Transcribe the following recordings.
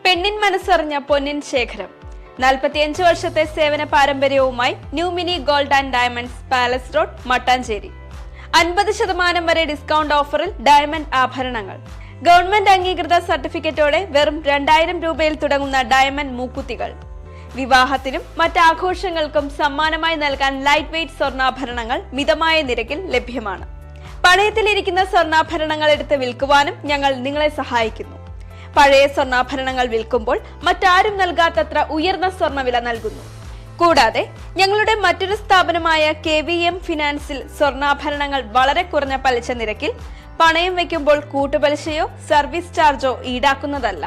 പെണ്ണിൻ മനസ്സറിഞ്ഞ പൊന്നിൻ ശേഖരം 45 വർഷത്തെ സേവന പാരമ്പര്യവുമായി new mini gold and diamonds palace road Mattancherry 50% വരെ ഡിസ്കൗണ്ട് ഓഫറിൽ ഡയമണ്ട് ആഭരണങ്ങൾ ഗവൺമെന്റ് അംഗീകൃത സർട്ടിഫിക്കറ്റോടെ വെറും 2000 രൂപയിൽ തുടങ്ങുന്ന ഡയമണ്ട് മൂക്കുത്തികൾ വിവാഹത്തിനും മറ്റാഘോഷങ്ങൾക്കും സമ്മാനമായി നൽകാൻ ലൈറ്റ് വെയ്റ്റ് സ്വർണ്ണാഭരണങ്ങൾ മിതമായ നിരക്കിൽ ലഭ്യമാണ്. പണയത്തിലിരിക്കുന്ന സ്വർണ്ണാഭരണങ്ങൾ എടുത്ത് വിൽക്കുവാനും ഞങ്ങൾ നിങ്ങളെ സഹായിക്കുന്നു. പഴയ സ്വർണ്ണാഭരണങ്ങൾ വിൽക്കുമ്പോൾ മറ്റാരും നൽകാത്തത്ര ഉയർന്ന സ്വർണ്ണവില നൽകുന്നു. കൂടാതെ ഞങ്ങളുടെ മറ്റൊരു സ്ഥാപനമായ KVM ഫിനാൻസിൽ സ്വർണ്ണാഭരണങ്ങൾ വളരെ കുറഞ്ഞ പലിശ നിരക്കിൽ പണയം വയ്ക്കുമ്പോൾ കൂട്ടുപലിശയോ സർവീസ് ചാർജോ ഈടാക്കുന്നതല്ല.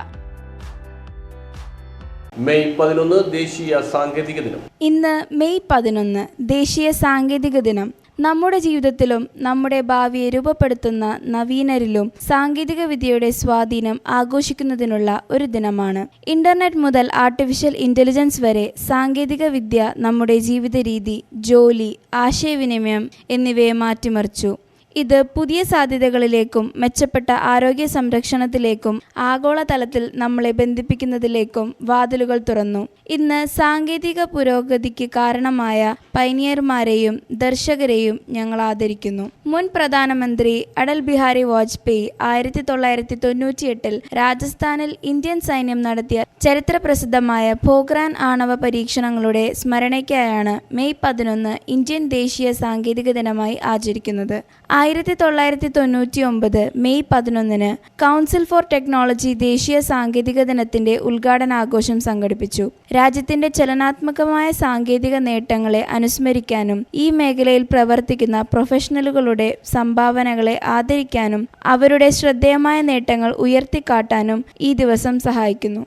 മെയ് 11 ദേശീയ സാങ്കേതിക ദിനം. ഇന്ന് മെയ് 11 ദേശീയ സാങ്കേതിക ദിനം. നമ്മുടെ ജീവിതത്തിലും നമ്മുടെ ഭാവിയെ രൂപപ്പെടുത്തുന്ന നവീനരിലും സാങ്കേതിക വിദ്യയുടെ സ്വാധീനം ആഘോഷിക്കുന്നതിനുള്ള ഒരു ദിനമാണ്. ഇന്റർനെറ്റ് മുതൽ ആർട്ടിഫിഷ്യൽ ഇന്റലിജൻസ് വരെ സാങ്കേതിക വിദ്യ നമ്മുടെ ജീവിത രീതി, ജോലി, ആശയവിനിമയം എന്നിവയെ മാറ്റിമറിച്ചു. ഇത് പുതിയ സാധ്യതകളിലേക്കും മെച്ചപ്പെട്ട ആരോഗ്യ സംരക്ഷണത്തിലേക്കും ആഗോളതലത്തിൽ നമ്മളെ ബന്ധിപ്പിക്കുന്നതിലേക്കും വാതിലുകൾ തുറന്നു. ഇന്ന് സാങ്കേതിക പുരോഗതിക്ക് കാരണമായ പൈനിയർമാരെയും ദർശകരെയും ഞങ്ങൾ ആദരിക്കുന്നു. മുൻ പ്രധാനമന്ത്രി അടൽ ബിഹാരി വാജ്പേയി 1998 രാജസ്ഥാനിൽ ഇന്ത്യൻ സൈന്യം നടത്തിയ ചരിത്രപ്രസിദ്ധമായ പോഖ്രാൻ ആണവ പരീക്ഷണങ്ങളുടെ സ്മരണയ്ക്കായാണ് മെയ് 11 ഇന്ത്യൻ ദേശീയ സാങ്കേതിക ദിനമായി ആചരിക്കുന്നത്. 1999 മെയ് 11 കൗൺസിൽ ഫോർ ടെക്നോളജി ദേശീയ സാങ്കേതിക ദിനത്തിന്റെ ഉദ്ഘാടനാഘോഷം സംഘടിപ്പിച്ചു. രാജ്യത്തിന്റെ ചലനാത്മകമായ സാങ്കേതിക നേട്ടങ്ങളെ അനുസ്മരിക്കാനും ഈ മേഖലയിൽ പ്രവർത്തിക്കുന്ന പ്രൊഫഷണലുകളുടെ സംഭാവനകളെ ആദരിക്കാനും അവരുടെ ശ്രദ്ധേയമായ നേട്ടങ്ങൾ ഉയർത്തിക്കാട്ടാനും ഈ ദിവസം സഹായിക്കുന്നു.